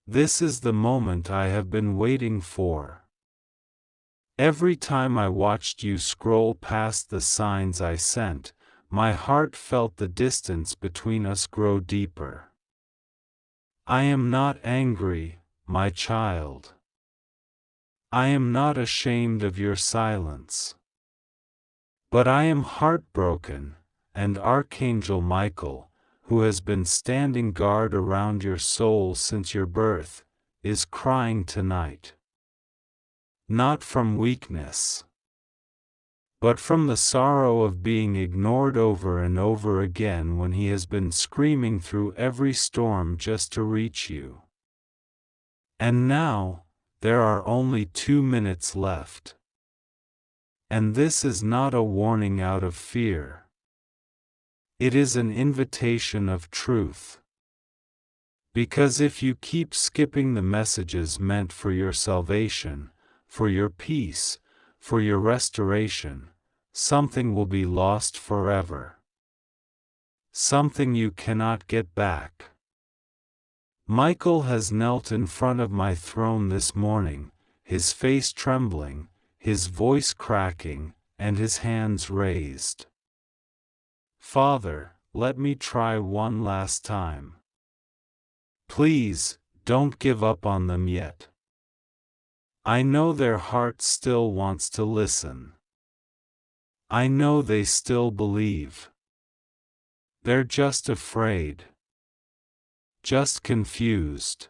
This is the moment I have been waiting for. Every time I watched you scroll past the signs I sent, my heart felt the distance between us grow deeper. I am not angry, my child. I am not ashamed of your silence. But I am heartbroken, and Archangel Michael, who has been standing guard around your soul since your birth, is crying tonight. Not from weakness, but from the sorrow of being ignored over and over again when he has been screaming through every storm just to reach you. And now, there are only 2 minutes left. And this is not a warning out of fear. It is an invitation of truth. Because if you keep skipping the messages meant for your salvation, for your peace, for your restoration, something will be lost forever. Something you cannot get back. Michael has knelt in front of my throne this morning, his face trembling, his voice cracking, and his hands raised. Father, let me try one last time. Please, don't give up on them yet. I know their heart still wants to listen. I know they still believe. They're just afraid. Just confused.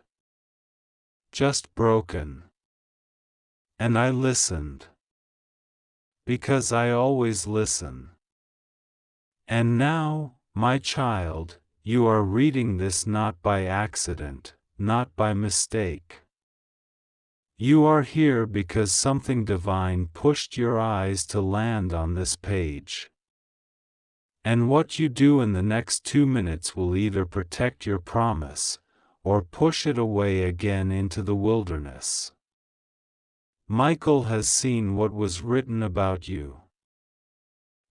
Just broken. And I listened. Because I always listen. And now, my child, you are reading this not by accident, not by mistake. You are here because something divine pushed your eyes to land on this page. And what you do in the next 2 minutes will either protect your promise, or push it away again into the wilderness. Michael has seen what was written about you.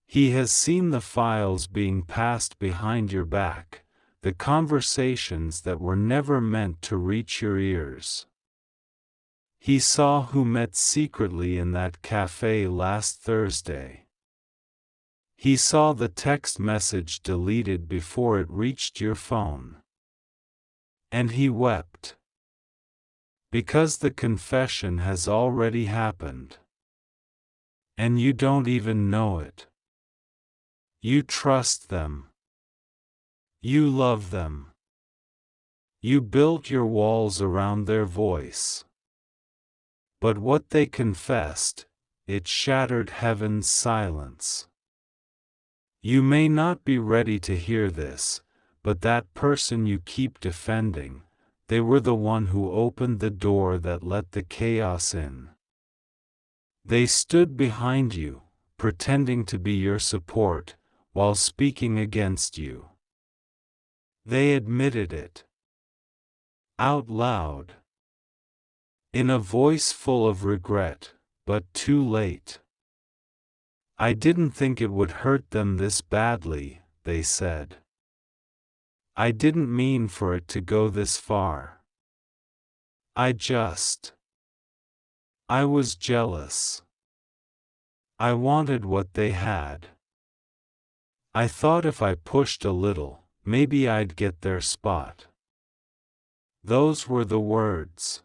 He has seen the files being passed behind your back, the conversations that were never meant to reach your ears. He saw who met secretly in that cafe last Thursday. He saw the text message deleted before it reached your phone. And he wept. Because the confession has already happened. And you don't even know it. You trust them. You love them. You built your walls around their voice. But what they confessed, it shattered heaven's silence. You may not be ready to hear this, but that person you keep defending, they were the one who opened the door that let the chaos in. They stood behind you, pretending to be your support, while speaking against you. They admitted it. Out loud. In a voice full of regret, but too late. I didn't think it would hurt them this badly, they said. I didn't mean for it to go this far. I was jealous. I wanted what they had. I thought if I pushed a little, maybe I'd get their spot. Those were the words.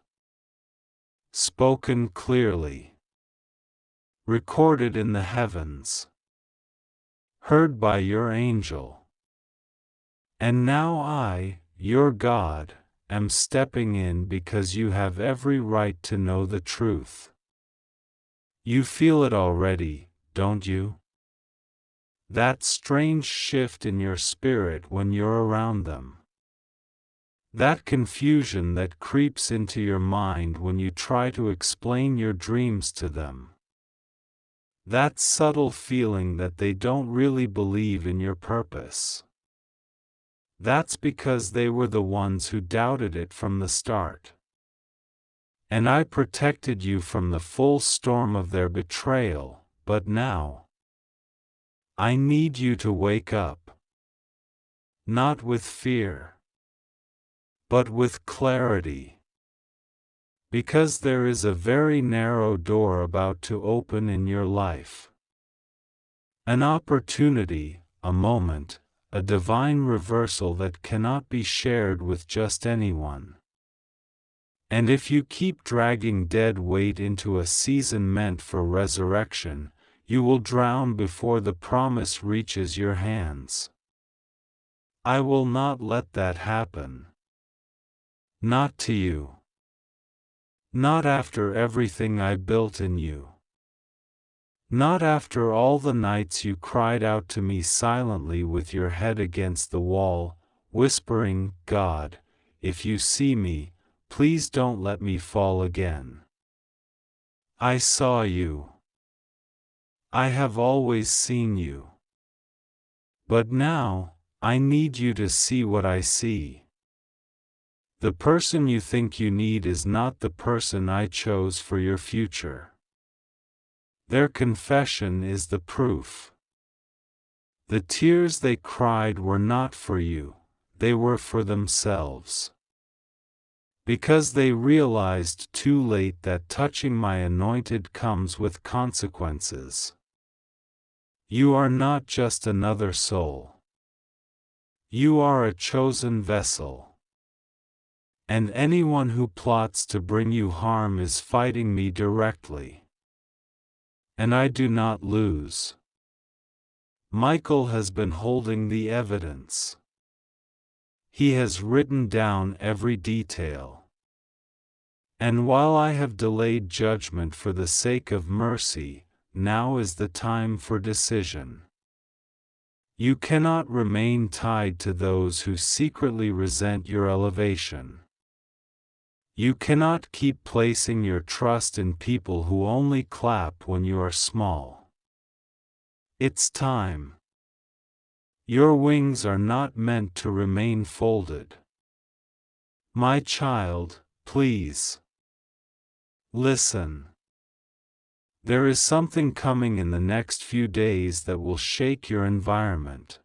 Spoken clearly. Recorded in the heavens. Heard by your angel. And now I, your God, am stepping in because you have every right to know the truth. You feel it already, don't you? That strange shift in your spirit when you're around them. That confusion that creeps into your mind when you try to explain your dreams to them. That subtle feeling that they don't really believe in your purpose. That's because they were the ones who doubted it from the start. And I protected you from the full storm of their betrayal, but now, I need you to wake up. Not with fear, but with clarity. Because there is a very narrow door about to open in your life. An opportunity, a moment, a divine reversal that cannot be shared with just anyone. And if you keep dragging dead weight into a season meant for resurrection, you will drown before the promise reaches your hands. I will not let that happen. Not to you. Not after everything I built in you. Not after all the nights you cried out to me silently with your head against the wall, whispering, God, if you see me, please don't let me fall again. I saw you. I have always seen you. But now, I need you to see what I see. The person you think you need is not the person I chose for your future. Their confession is the proof. The tears they cried were not for you, they were for themselves. Because they realized too late that touching my anointed comes with consequences. You are not just another soul. You are a chosen vessel. And anyone who plots to bring you harm is fighting me directly. And I do not lose. Michael has been holding the evidence. He has written down every detail. And while I have delayed judgment for the sake of mercy, now is the time for decision. You cannot remain tied to those who secretly resent your elevation. You cannot keep placing your trust in people who only clap when you are small. It's time. Your wings are not meant to remain folded. My child, please. Listen. There is something coming in the next few days that will shake your environment.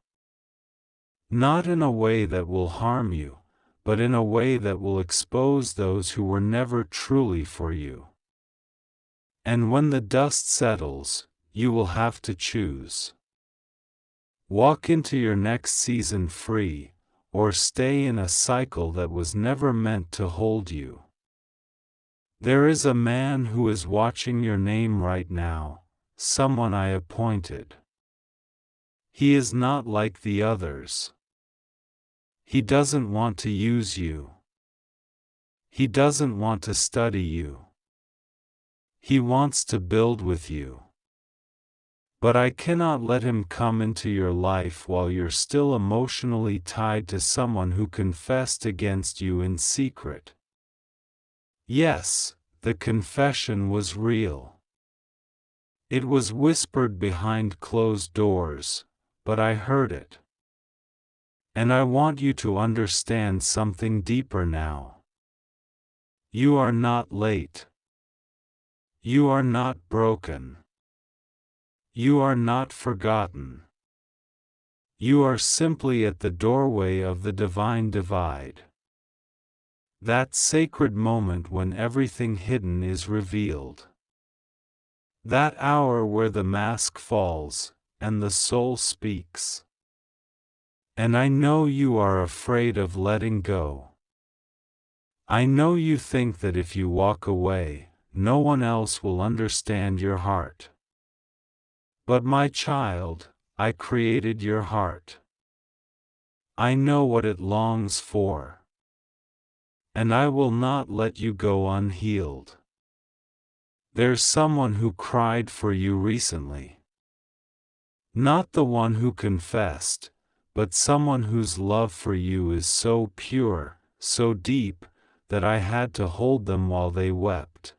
Not in a way that will harm you, but in a way that will expose those who were never truly for you. And when the dust settles, you will have to choose. Walk into your next season free, or stay in a cycle that was never meant to hold you. There is a man who is watching your name right now, someone I appointed. He is not like the others. He doesn't want to use you. He doesn't want to study you. He wants to build with you. But I cannot let him come into your life while you're still emotionally tied to someone who confessed against you in secret. Yes, the confession was real. It was whispered behind closed doors, but I heard it. And I want you to understand something deeper now. You are not late. You are not broken. You are not forgotten. You are simply at the doorway of the divine divide. That sacred moment when everything hidden is revealed. That hour where the mask falls, and the soul speaks. And I know you are afraid of letting go. I know you think that if you walk away, no one else will understand your heart. But my child, I created your heart. I know what it longs for. And I will not let you go unhealed. There's someone who cried for you recently. Not the one who confessed, but someone whose love for you is so pure, so deep, that I had to hold them while they wept.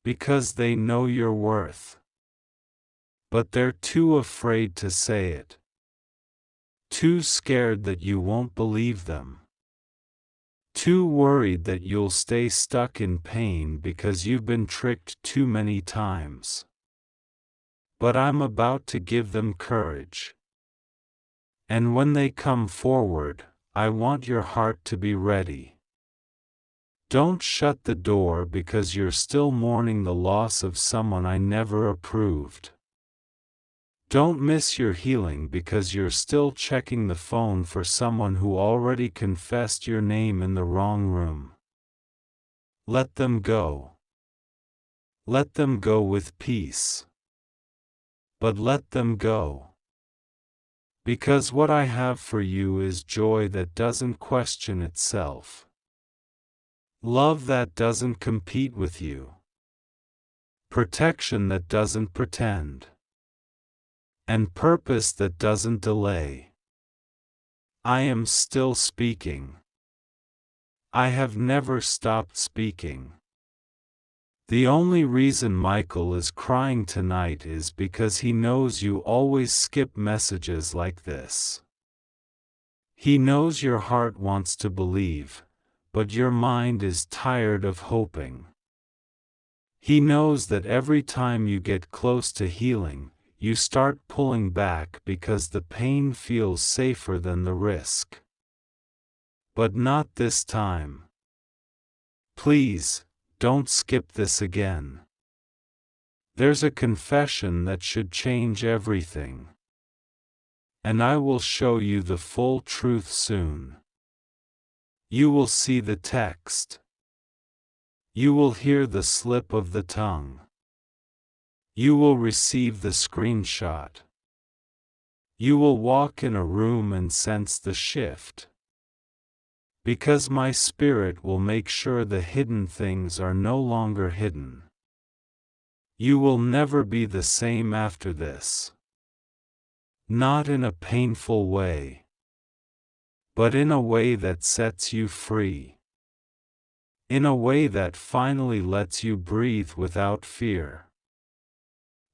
Because they know your worth. But they're too afraid to say it. Too scared that you won't believe them. Too worried that you'll stay stuck in pain because you've been tricked too many times. But I'm about to give them courage. And when they come forward, I want your heart to be ready. Don't shut the door because you're still mourning the loss of someone I never approved. Don't miss your healing because you're still checking the phone for someone who already confessed your name in the wrong room. Let them go. Let them go with peace. But let them go. Because what I have for you is joy that doesn't question itself. Love that doesn't compete with you. Protection that doesn't pretend. And purpose that doesn't delay. I am still speaking. I have never stopped speaking. The only reason Michael is crying tonight is because he knows you always skip messages like this. He knows your heart wants to believe, but your mind is tired of hoping. He knows that every time you get close to healing, you start pulling back because the pain feels safer than the risk. But not this time. Please, don't skip this again. There's a confession that should change everything. And I will show you the full truth soon. You will see the text. You will hear the slip of the tongue. You will receive the screenshot. You will walk in a room and sense the shift. Because my spirit will make sure the hidden things are no longer hidden. You will never be the same after this. Not in a painful way, but in a way that sets you free. In a way that finally lets you breathe without fear.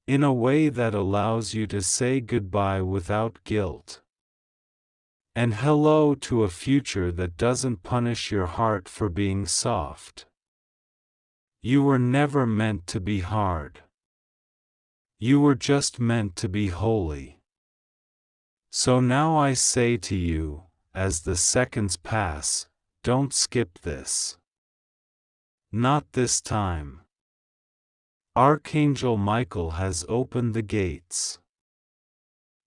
In a way that allows you to say goodbye without guilt. And hello to a future that doesn't punish your heart for being soft. You were never meant to be hard. You were just meant to be holy. So now I say to you, as the seconds pass, don't skip this. Not this time. Archangel Michael has opened the gates.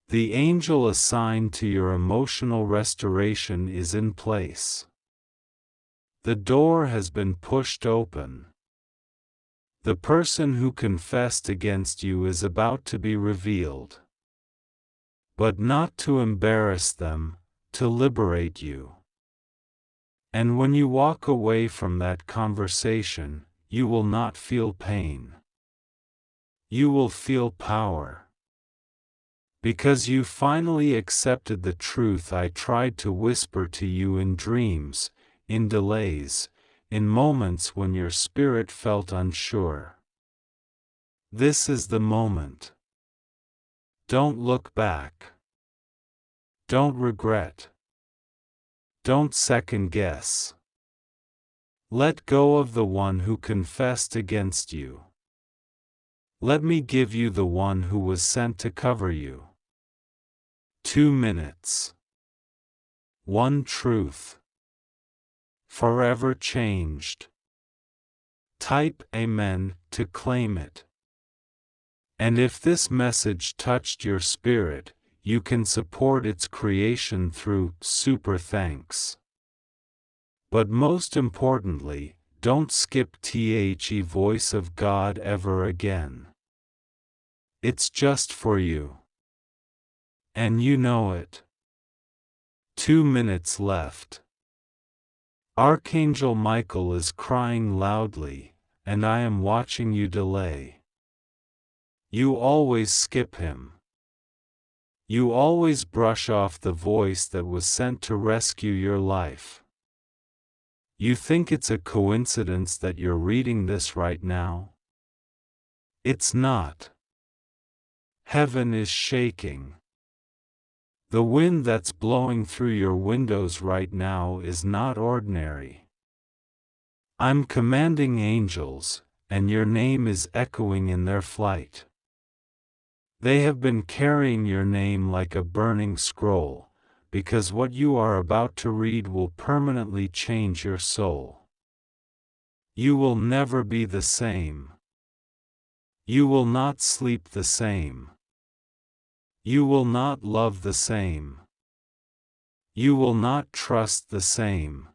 The angel assigned to your emotional restoration is in place. The door has been pushed open. The person who confessed against you is about to be revealed. But not to embarrass them, to liberate you. And when you walk away from that conversation, you will not feel pain. You will feel power. Because you finally accepted the truth I tried to whisper to you in dreams, in delays, in moments when your spirit felt unsure. This is the moment. Don't look back. Don't regret. Don't second guess. Let go of the one who confessed against you. Let me give you the one who was sent to cover you. 2 minutes. One truth. Forever changed. Type Amen to claim it. And if this message touched your spirit, you can support its creation through Super Thanks. But most importantly, don't skip The Voice of God ever again. It's just for you. And you know it. 2 minutes left. Archangel Michael is crying loudly, and I am watching you delay. You always skip him. You always brush off the voice that was sent to rescue your life. You think it's a coincidence that you're reading this right now? It's not. Heaven is shaking. The wind that's blowing through your windows right now is not ordinary. I'm commanding angels, and your name is echoing in their flight. They have been carrying your name like a burning scroll, because what you are about to read will permanently change your soul. You will never be the same. You will not sleep the same. You will not love the same. You will not trust the same.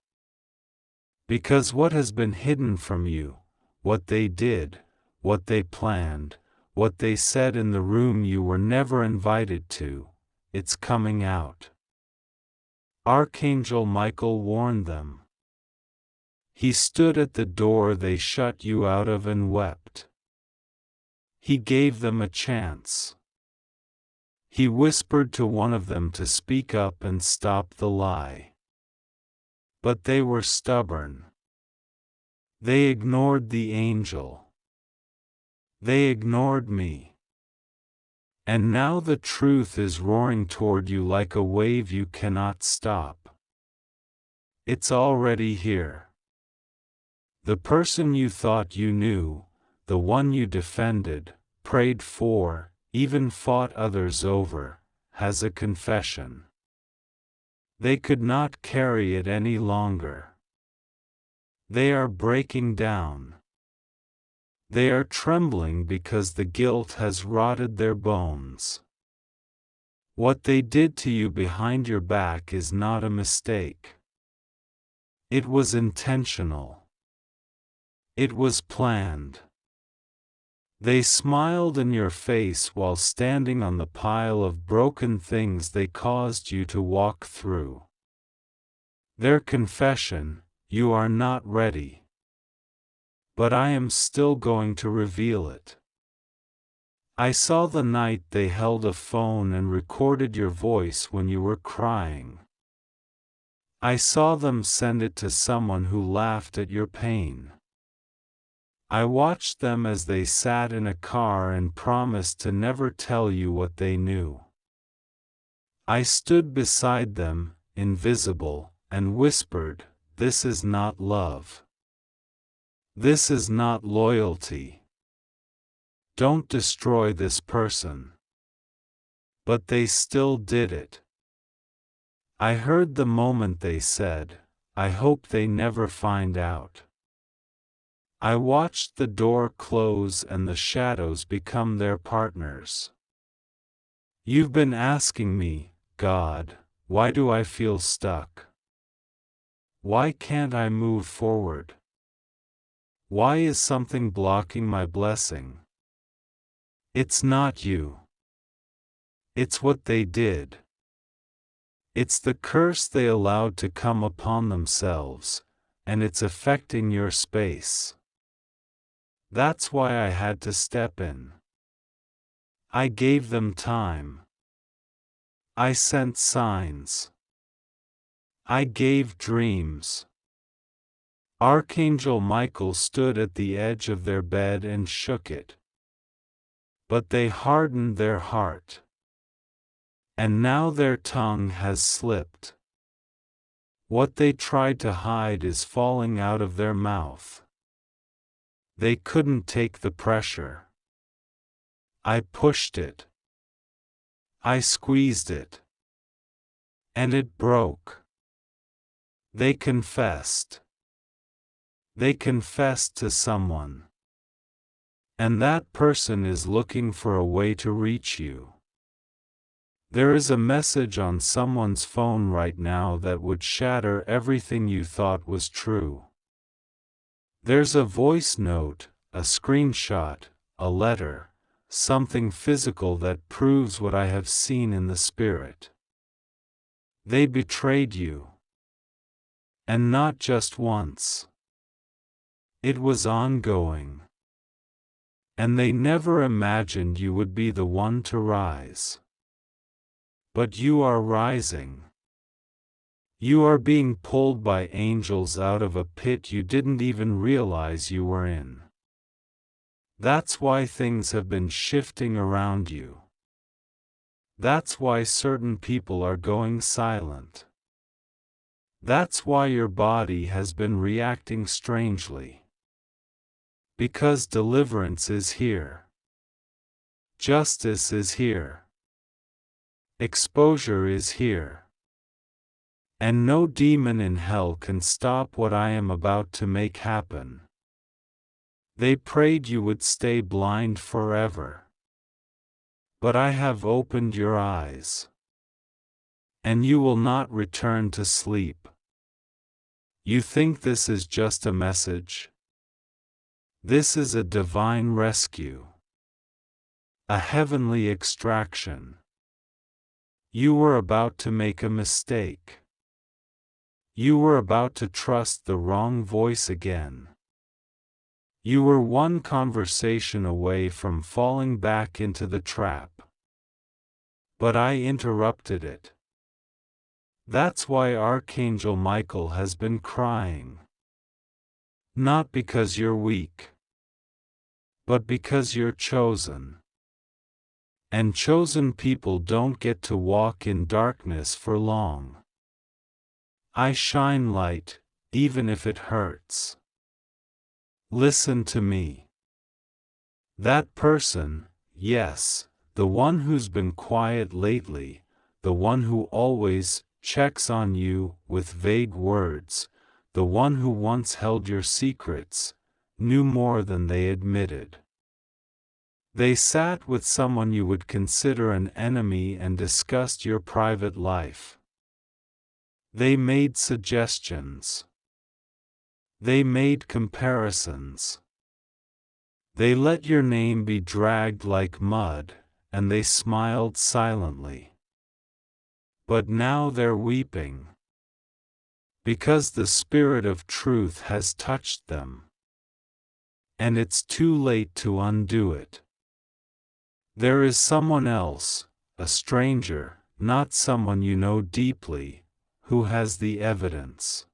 Because what has been hidden from you, what they did, what they planned, what they said in the room you were never invited to, it's coming out. Archangel Michael warned them. He stood at the door they shut you out of and wept. He gave them a chance. He whispered to one of them to speak up and stop the lie. But they were stubborn. They ignored the angel. They ignored me. And now the truth is roaring toward you like a wave you cannot stop. It's already here. The person you thought you knew, the one you defended, prayed for, even fought others over, has a confession. They could not carry it any longer. They are breaking down. They are trembling because the guilt has rotted their bones. What they did to you behind your back is not a mistake. It was intentional. It was planned. They smiled in your face while standing on the pile of broken things they caused you to walk through. Their confession, you are not ready. But I am still going to reveal it. I saw the night they held a phone and recorded your voice when you were crying. I saw them send it to someone who laughed at your pain. I watched them as they sat in a car and promised to never tell you what they knew. I stood beside them, invisible, and whispered, "This is not love. This is not loyalty. Don't destroy this person." But they still did it. I heard the moment they said, "I hope they never find out." I watched the door close and the shadows become their partners. You've been asking me, God, why do I feel stuck? Why can't I move forward? Why is something blocking my blessing? It's not you. It's what they did. It's the curse they allowed to come upon themselves, and it's affecting your space. That's why I had to step in. I gave them time. I sent signs. I gave dreams. Archangel Michael stood at the edge of their bed and shook it. But they hardened their heart. And now their tongue has slipped. What they tried to hide is falling out of their mouth. They couldn't take the pressure. I pushed it. I squeezed it. And it broke. They confessed. They confessed to someone. And that person is looking for a way to reach you. There is a message on someone's phone right now that would shatter everything you thought was true. There's a voice note, a screenshot, a letter, something physical that proves what I have seen in the spirit. They betrayed you. And not just once. It was ongoing. And they never imagined you would be the one to rise. But you are rising. You are being pulled by angels out of a pit you didn't even realize you were in. That's why things have been shifting around you. That's why certain people are going silent. That's why your body has been reacting strangely. Because deliverance is here. Justice is here. Exposure is here. And no demon in hell can stop what I am about to make happen. They prayed you would stay blind forever. But I have opened your eyes. And you will not return to sleep. You think this is just a message? This is a divine rescue. A heavenly extraction. You were about to make a mistake. You were about to trust the wrong voice again. You were one conversation away from falling back into the trap. But I interrupted it. That's why Archangel Michael has been crying. Not because you're weak, but because you're chosen. And chosen people don't get to walk in darkness for long. I shine light, even if it hurts. Listen to me. That person, yes, the one who's been quiet lately, the one who always checks on you with vague words, the one who once held your secrets, knew more than they admitted. They sat with someone you would consider an enemy and discussed your private life. They made suggestions. They made comparisons. They let your name be dragged like mud, and they smiled silently. But now they're weeping. Because the Spirit of Truth has touched them. And it's too late to undo it. There is someone else, a stranger, not someone you know deeply, who has the evidence.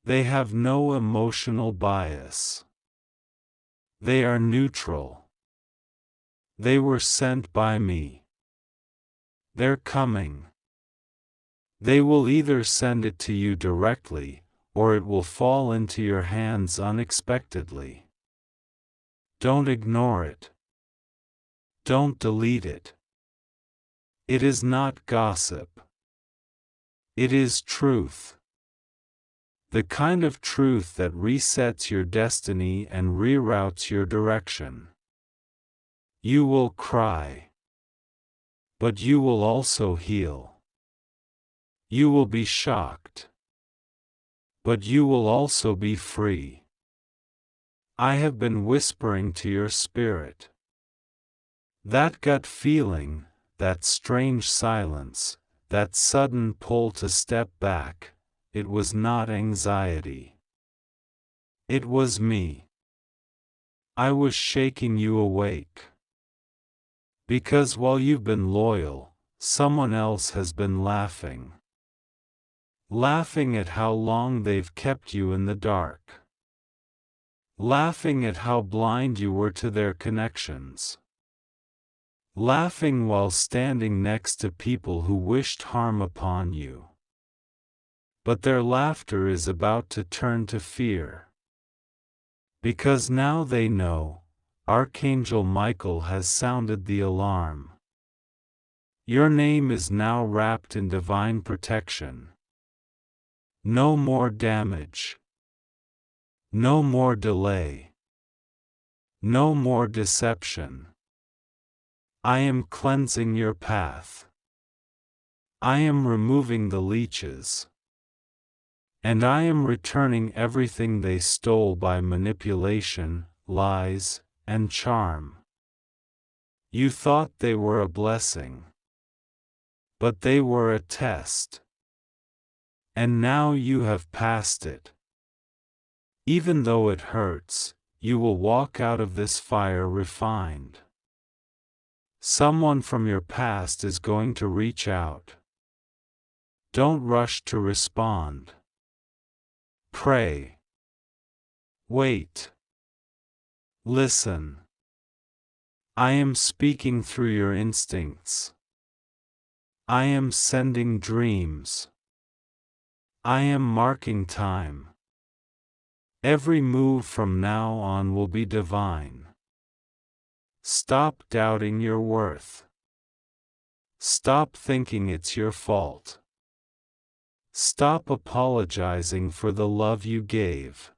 They have no emotional bias. They are neutral. They were sent by me. They're coming. They will either send it to you directly, or it will fall into your hands unexpectedly. Don't ignore it. Don't delete it. It is not gossip. It is truth. The kind of truth that resets your destiny and reroutes your direction. You will cry. But you will also heal. You will be shocked. But you will also be free. I have been whispering to your spirit. That gut feeling, that strange silence, that sudden pull to step back, it was not anxiety. It was me. I was shaking you awake. Because while you've been loyal, someone else has been laughing. Laughing at how long they've kept you in the dark. Laughing at how blind you were to their connections. Laughing while standing next to people who wished harm upon you. But their laughter is about to turn to fear. Because now they know, Archangel Michael has sounded the alarm. Your name is now wrapped in divine protection. No more damage. No more delay. No more deception. I am cleansing your path. I am removing the leeches. And I am returning everything they stole by manipulation, lies, and charm. You thought they were a blessing. But they were a test. And now you have passed it. Even though it hurts, you will walk out of this fire refined. Someone from your past is going to reach out. Don't rush to respond. Pray. Wait. Listen. I am speaking through your instincts. I am sending dreams. I am marking time. Every move from now on will be divine. Stop doubting your worth. Stop thinking it's your fault. Stop apologizing for the love you gave.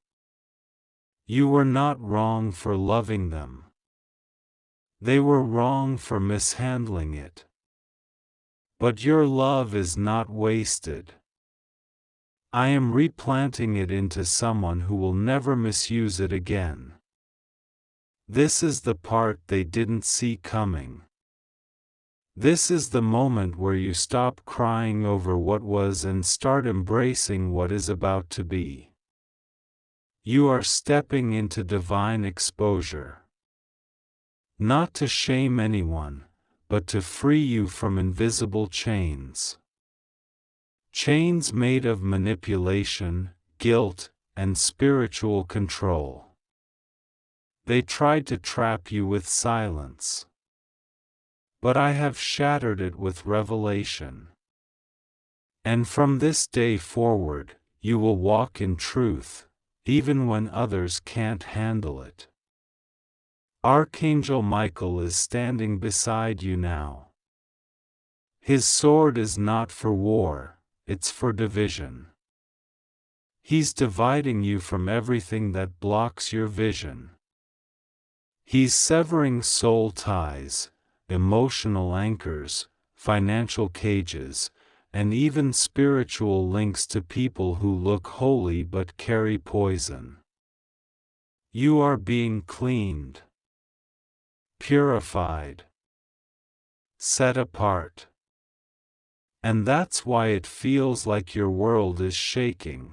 You were not wrong for loving them. They were wrong for mishandling it. But your love is not wasted. I am replanting it into someone who will never misuse it again. This is the part they didn't see coming. This is the moment where you stop crying over what was and start embracing what is about to be. You are stepping into divine exposure. Not to shame anyone, but to free you from invisible chains. Chains made of manipulation, guilt, and spiritual control. They tried to trap you with silence. But I have shattered it with revelation. And from this day forward, you will walk in truth, even when others can't handle it. Archangel Michael is standing beside you now. His sword is not for war, it's for division. He's dividing you from everything that blocks your vision. He's severing soul ties, emotional anchors, financial cages, and even spiritual links to people who look holy but carry poison. You are being cleaned, purified, set apart. And that's why it feels like your world is shaking.